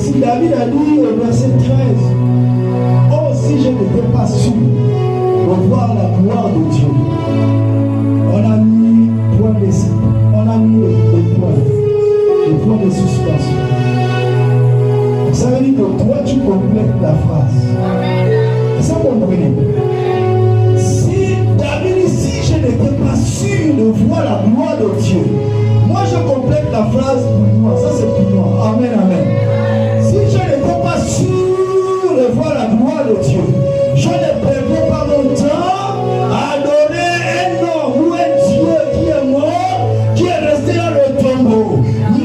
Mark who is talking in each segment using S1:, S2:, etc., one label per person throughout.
S1: Si David a dit au verset 13, oh, si je n'étais pas sûr de voir la gloire de Dieu, on a mis point d'essai, on a mis le point de suspension. Ça veut dire que toi, tu complètes la phrase. Et ça, comprenez. Si David dit, si je n'étais pas sûr de voir la gloire de Dieu, moi je complète la phrase pour moi. Ça, c'est pour moi. Amen, amen. Si je n'étais pas sûr de voir la gloire de Dieu, je ne perdrais pas mon temps à adorer un homme ou un Dieu qui est mort, qui est resté dans le tombeau.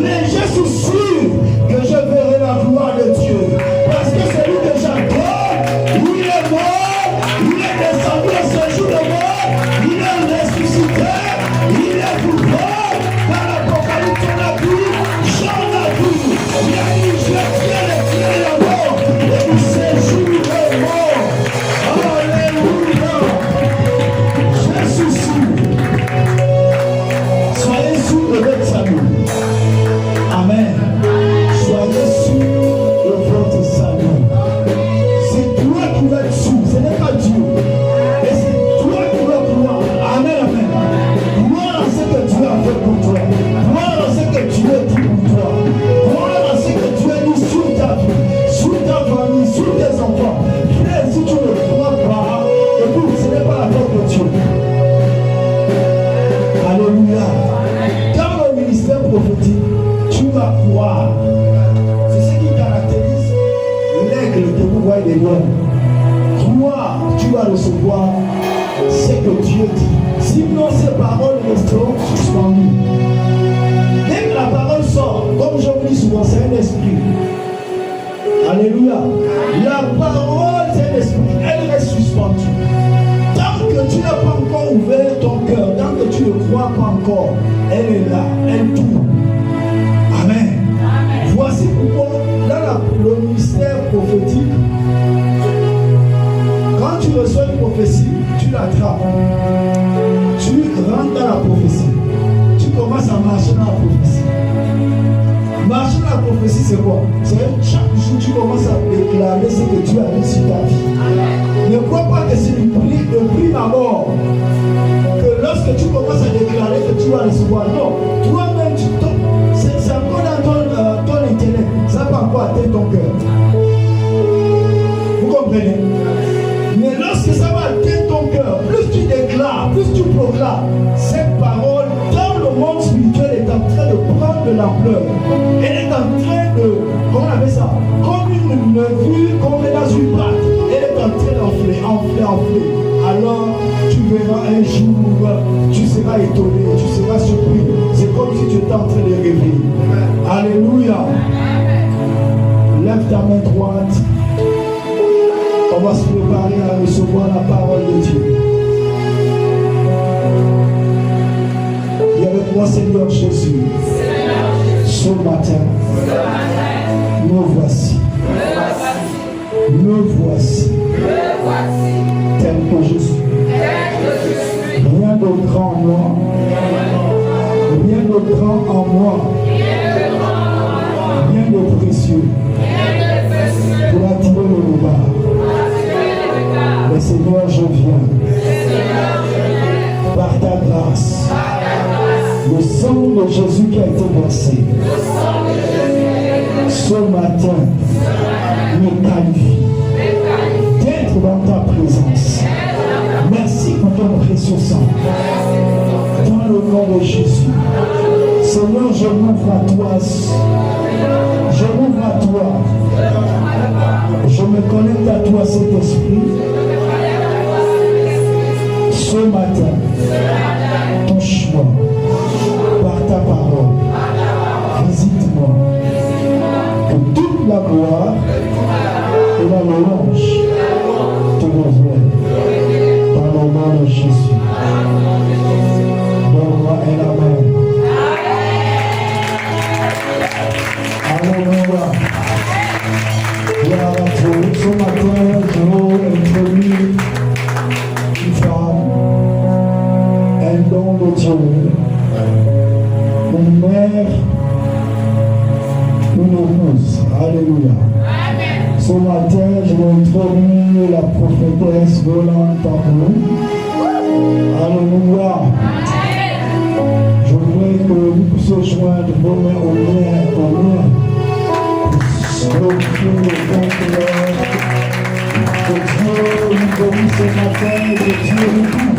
S1: Mais je suis sûr que je verrai la gloire de Dieu. Parce que celui que j'adore, il est mort, il est descendu à ce jour de mort, il est ressuscité, il est vivant. Dans l'Apocalypse, on a vu, Jean a vu, il a dit, je tiens les pieds de la mort, et il séjour est mort. Alléluia. Je suis sûr. Soyez sûrs de votre salut. Amen. Soyez sûrs de votre salut. C'est toi qui vas être sûr, ce n'est pas Dieu. Et c'est toi qui vas croire. Amen, amen. Croire en ce que Dieu a fait pour toi. Croire en ce que Dieu a dit pour toi. Croire en ce que Dieu a dit sur ta vie, sur ta famille, sur tes enfants. Frère, si tu ne crois pas, écoute, ce n'est pas la faute de Dieu. Alléluia. Dans le ministère prophétique, tu vas croire. C'est ce qui caractérise l'aigle que vous voyez des lions. Croire, tu vas recevoir ce que Dieu dit. Sinon, ces paroles resteront suspendues. Dès que la parole sort, comme je vous dis souvent, c'est un esprit. Alléluia. La parole, c'est un esprit. Elle reste suspendue. Tant que tu n'as pas encore ouvert ton cœur, tant que tu ne crois pas encore, elle est là, elle tourne. Amen. Voici pourquoi, dans le ministère prophétique, quand tu reçois une prophétie, tu l'attrapes. Tu rentres dans la prophétie. Tu commences à marcher dans la prophétie. Marcher dans la prophétie, c'est quoi? C'est chaque jour, tu commences à déclarer ce que Dieu a dit sur ta vie. Ne crois pas que c'est le prime abord. Que lorsque tu commences à déclarer que tu vas recevoir. Non, toi-même, c'est encore dans ton intellect. Ça n'a pas encore atteint ton cœur. Vous comprenez? Mais lorsque ça va atteindre ton cœur, plus tu déclares, plus tu proclames, cette parole dans le monde spirituel est en train de prendre de l'ampleur. Elle est en train de, comment on appelle ça? Comme une vue qu'on met dans une pâte. Elle est en train d'enfler. Alors tu verras un jour, tu seras étonné, tu seras surpris. C'est comme si tu étais en train de rêver. Alléluia. Lève ta main droite. On va se préparer à recevoir la parole de Dieu. Dis avec moi, Seigneur Jésus. Ce matin, nous voici. Me voici. Tel que je suis. Rien de grand en moi. Rien de grand en moi. Rien de précieux. Pour attirer le regard. Mais Seigneur, je viens. Par ta grâce. Le sang de Jésus qui a été versé. Ce matin, me qualifie d'être dans ta présence. Merci pour ton précieux sang. Dans le nom de Jésus. Seigneur, je m'ouvre à toi. Je m'ouvre à toi. Je me connecte à toi, Saint-Esprit. Ce matin, touche-moi par ta parole. Visite-moi. Que toute la gloire et la louange te reviennent. Dans le nom de Jésus. Donne-moi un amen. Alléluia. Gloire à Dieu. Ce matin, je vais introduire une femme, un don de Dieu, une mère, une épouse. Alléluia. Ce matin, je vais introduire la prophétesse Rolande Tambour. Alléluia. Je voudrais que vous puissiez joindre vos mains au lien. Glorifier le Saint-Seigneur. Que Dieu nous bénisse ce matin et que Dieu nous couvre.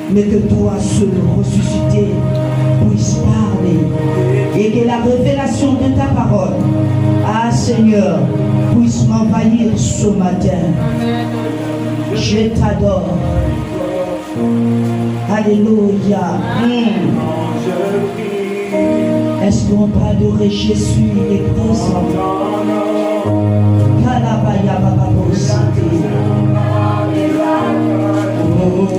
S2: Mais que toi seul ressuscité puisse parler et que la révélation de ta parole, ah Seigneur, puisse m'envahir ce matin. Je t'adore. Alléluia. Est-ce qu'on peut adorer Jésus? Il est présent. Kalabaya Baba Sati. Oh,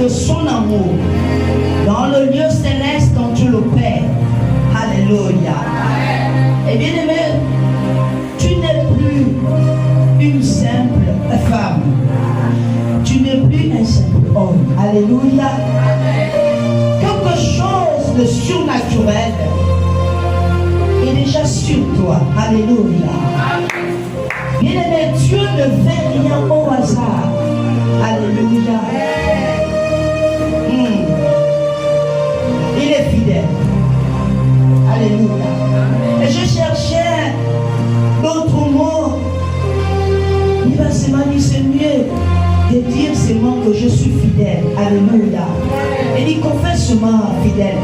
S2: son amour dans le lieu céleste dont tu l'opères. Alléluia. Et bien aimé, tu n'es plus une simple femme. Tu n'es plus un simple homme. Alléluia. Quelque chose de surnaturel est déjà sur toi. Alléluia. Bien aimé, Dieu ne fait rien au hasard. Alléluia. Il est fidèle. Alléluia. Et je cherchais d'autres mots. Il va se manier, c'est mieux de dire seulement que je suis fidèle. Alléluia. Et il confesse-moi fidèle.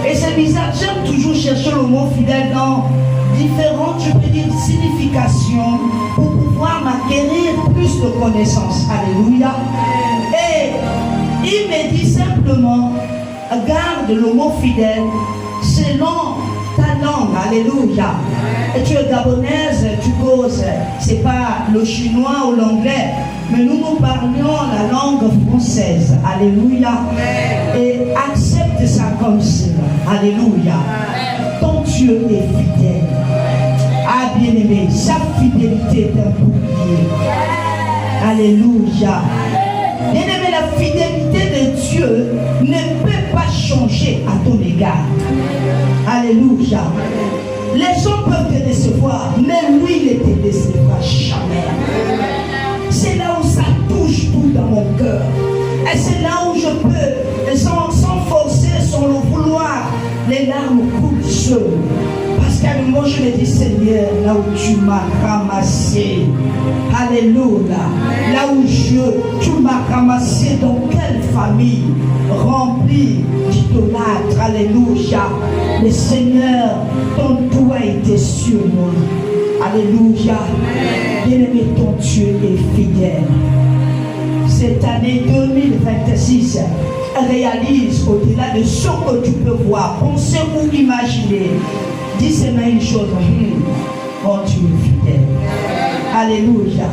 S2: Et c'est bizarre, j'aime toujours chercher le mot fidèle dans différentes, je peux dire, significations pour pouvoir m'acquérir plus de connaissances. Alléluia. Et il me dit simplement, garde le mot fidèle selon ta langue. Alléluia. Et tu es gabonaise, tu causes, c'est pas le chinois ou l'anglais, mais nous parlions la langue française. Alléluia. Et accepte ça comme cela. Alléluia. Ton Dieu est fidèle. Ah, bien-aimé, sa fidélité est un bouclier. Alléluia. Bien-aimé, la fidélité de Dieu ne peut pas changer à ton égard. Alléluia. Les gens peuvent te décevoir, mais lui ne te décevra jamais. C'est là où ça touche tout dans mon cœur. Et c'est là où je peux, sans forcer, sans le vouloir, les larmes coulent seules. Parce qu'à un moment, je me dis, Seigneur, là où tu m'as ramassé, alléluia, là où tu m'as ramassé, dans quelle famille remplie d'idolâtres, alléluia. Le Seigneur, ton doigt était sur moi. Alléluia. Bien-aimé, ton Dieu est fidèle. Cette année 2026, réalise au-delà de ce que tu peux voir, penser ou imaginer. Dis-moi une chose. Mon Dieu est fidèle. Alléluia.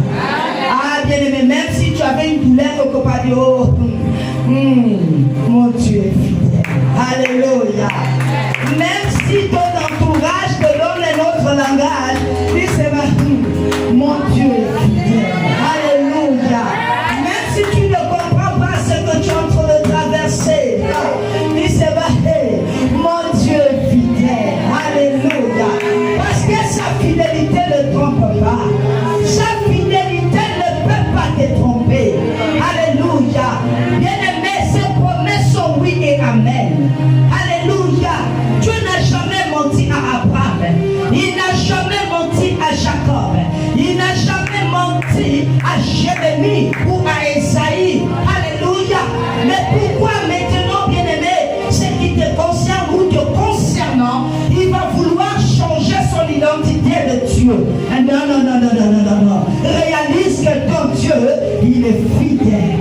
S2: Ah, bien-aimé, même si tu avais une douleur quelque part, oh, mon Dieu est fidèle. Alléluia. Même si ton entourage te donne un autre langage, dis-moi, mon Dieu est fidèle. Alléluia. Même si tu ne comprends pas ce que tu es en train de traverser, dis-moi, mon Dieu est fidèle. Alléluia. Parce que sa fidélité ne trompe pas. Sa fidélité ne peut pas te tromper. Alléluia. Bien-aimé, ses promesses sont oui et amen. Alléluia. Dieu n'a jamais menti à Abraham. Il n'a jamais menti à Jacob. Il n'a jamais menti à Jérémie ou à Esaïe. Alléluia. Mais pourquoi maintenant, bien-aimé, ce qui te concerne ou te concernant, il va vouloir changer son identité de Dieu? Non, non, non, non, non, non, non, non. Réalise que ton Dieu, il est fidèle.